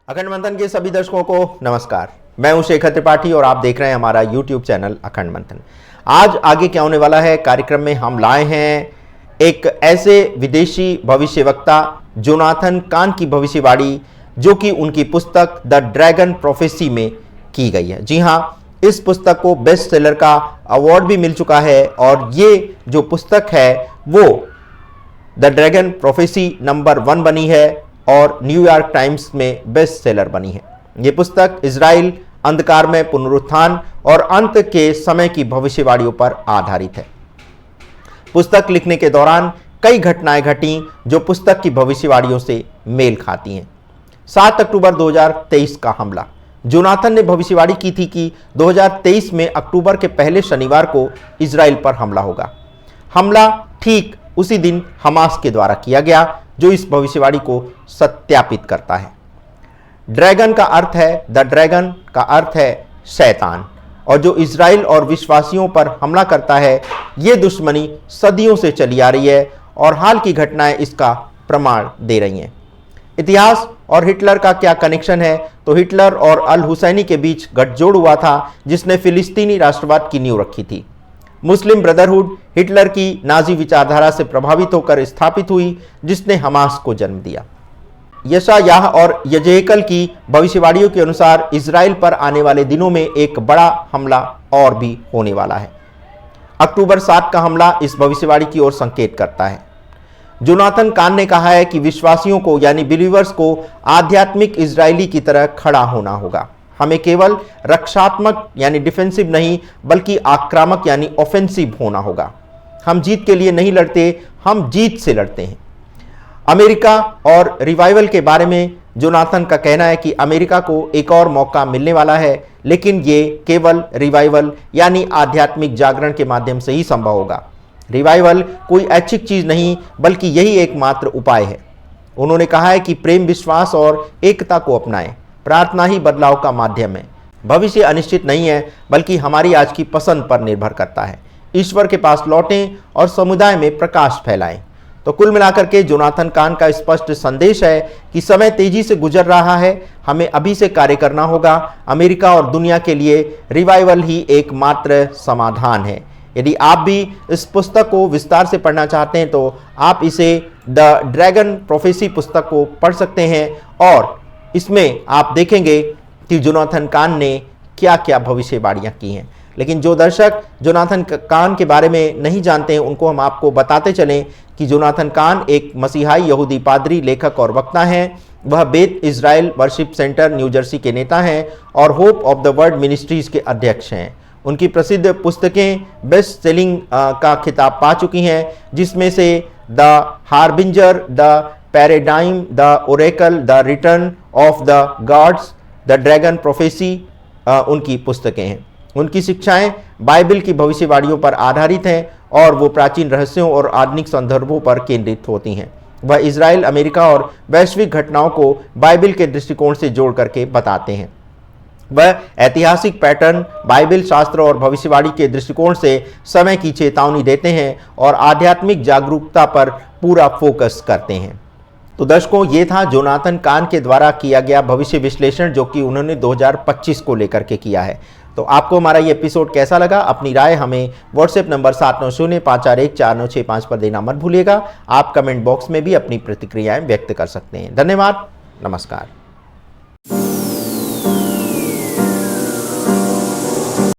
अखंड मंथन के सभी दर्शकों को नमस्कार। मैं हूं शेखर त्रिपाठी और आप देख रहे हैं हमारा YouTube चैनल अखंड मंथन। आज आगे क्या होने वाला है, कार्यक्रम में हम लाए हैं एक ऐसे विदेशी भविष्यवक्ता जोनाथन कान की भविष्यवाणी जो कि उनकी पुस्तक द ड्रैगन प्रोफेसी में की गई है। जी हां, इस पुस्तक को बेस्ट सेलर का अवार्ड भी मिल चुका है और ये जो पुस्तक है वो द ड्रैगन प्रोफेसी नंबर 1 बनी है और न्यूयॉर्क टाइम्स में बेस्ट सेलर बनी है। ये पुस्तक इजराइल, अंधकार में पुनरुत्थान और अंत के समय की भविष्यवाणियों पर आधारित है। पुस्तक लिखने के दौरान कई घटनाएं घटी जो पुस्तक की भविष्यवाणियों से मेल खाती हैं। 7 अक्टूबर 2023 का हमला। जोनाथन ने भविष्यवाणी की थी कि 2023 में अक्टूबर के पहले शनिवार को इजराइल पर हमला होगा। हमला ठीक उसी दिन हमास के द्वारा किया गया जो इस भविष्यवाणी को सत्यापित करता है। ड्रैगन का अर्थ है, द ड्रैगन का अर्थ है शैतान, और जो इजराइल और विश्वासियों पर हमला करता है यह दुश्मनी सदियों से चली आ रही है और हाल की घटनाएं इसका प्रमाण दे रही हैं। इतिहास और हिटलर का क्या कनेक्शन है, तो हिटलर और अल हुसैनी के बीच गठजोड़ हुआ था जिसने फिलिस्तीनी राष्ट्रवाद की नींव रखी थी। मुस्लिम ब्रदरहुड हिटलर की नाजी विचारधारा से प्रभावित होकर स्थापित हुई जिसने हमास को जन्म दिया। यशायाह और यजेकल की भविष्यवाणियों के अनुसार इजराइल पर आने वाले दिनों में एक बड़ा हमला और भी होने वाला है। अक्टूबर 7 का हमला इस भविष्यवाणी की ओर संकेत करता है। जोनाथन कान ने कहा है कि विश्वासियों को यानी बिलीवर्स को आध्यात्मिक इजरायली की तरह खड़ा होना होगा। हमें केवल रक्षात्मक यानी डिफेंसिव नहीं बल्कि आक्रामक यानी ऑफेंसिव होना होगा। हम जीत के लिए नहीं लड़ते, हम जीत से लड़ते हैं। अमेरिका और रिवाइवल के बारे में जोनाथन का कहना है कि अमेरिका को एक और मौका मिलने वाला है, लेकिन ये केवल रिवाइवल यानी आध्यात्मिक जागरण के माध्यम से ही संभव होगा। रिवाइवल कोई ऐच्छिक चीज नहीं बल्कि यही एकमात्र उपाय है। उन्होंने कहा है कि प्रेम, विश्वास और एकता को अपनाएं। प्रार्थना ही बदलाव का माध्यम है। भविष्य अनिश्चित नहीं है बल्कि हमारी आज की पसंद पर निर्भर करता है। ईश्वर के पास लौटें और समुदाय में प्रकाश फैलाएं। तो कुल मिलाकर के जोनाथन कान का स्पष्ट संदेश है कि समय तेजी से गुजर रहा है, हमें अभी से कार्य करना होगा। अमेरिका और दुनिया के लिए रिवाइवल ही एकमात्र समाधान है। यदि आप भी इस पुस्तक को विस्तार से पढ़ना चाहते हैं तो आप इसे द ड्रैगन प्रोफेसी पुस्तक को पढ़ सकते हैं और इसमें आप देखेंगे कि जोनाथन कान ने क्या क्या भविष्यवाणियां की हैं। लेकिन जो दर्शक जोनाथन कान के बारे में नहीं जानते हैं उनको हम आपको बताते चलें कि जोनाथन कान एक मसीहाई यहूदी पादरी, लेखक और वक्ता हैं। वह Beth Israel worship centre new Jersey के नेता हैं और hope of the world ministries के अध्यक्ष हैं। उनकी प्रसिद्ध पुस्तकें बेस्ट सेलिंग का खिताब पा चुकी हैं, जिसमें से the harbinger, the paradigm, the Oracle, the return of the gods, the dragon prophecy उनकी पुस्तकें हैं। उनकी शिक्षाएं बाइबल की भविष्यवाणियों पर आधारित हैं और वो प्राचीन रहस्यों और आधुनिक संदर्भों पर केंद्रित होती हैं। वह इजराइल, अमेरिका और वैश्विक घटनाओं को बाइबल के दृष्टिकोण से जोड़ करके बताते हैं। वह ऐतिहासिक पैटर्न, बाइबल शास्त्र और भविष्यवाणी के दृष्टिकोण से समय की चेतावनी देते हैं और आध्यात्मिक जागरूकता पर पूरा फोकस करते हैं। तो दर्शकों, ये था जोनाथन कान के द्वारा किया गया भविष्य विश्लेषण जो कि उन्होंने 2025 को लेकर के किया है। तो आपको हमारा ये एपिसोड कैसा लगा, अपनी राय हमें व्हाट्सएप नंबर 7905414965 पर देना मत भूलिएगा। आप कमेंट बॉक्स में भी अपनी प्रतिक्रियाएं व्यक्त कर सकते हैं। धन्यवाद, नमस्कार।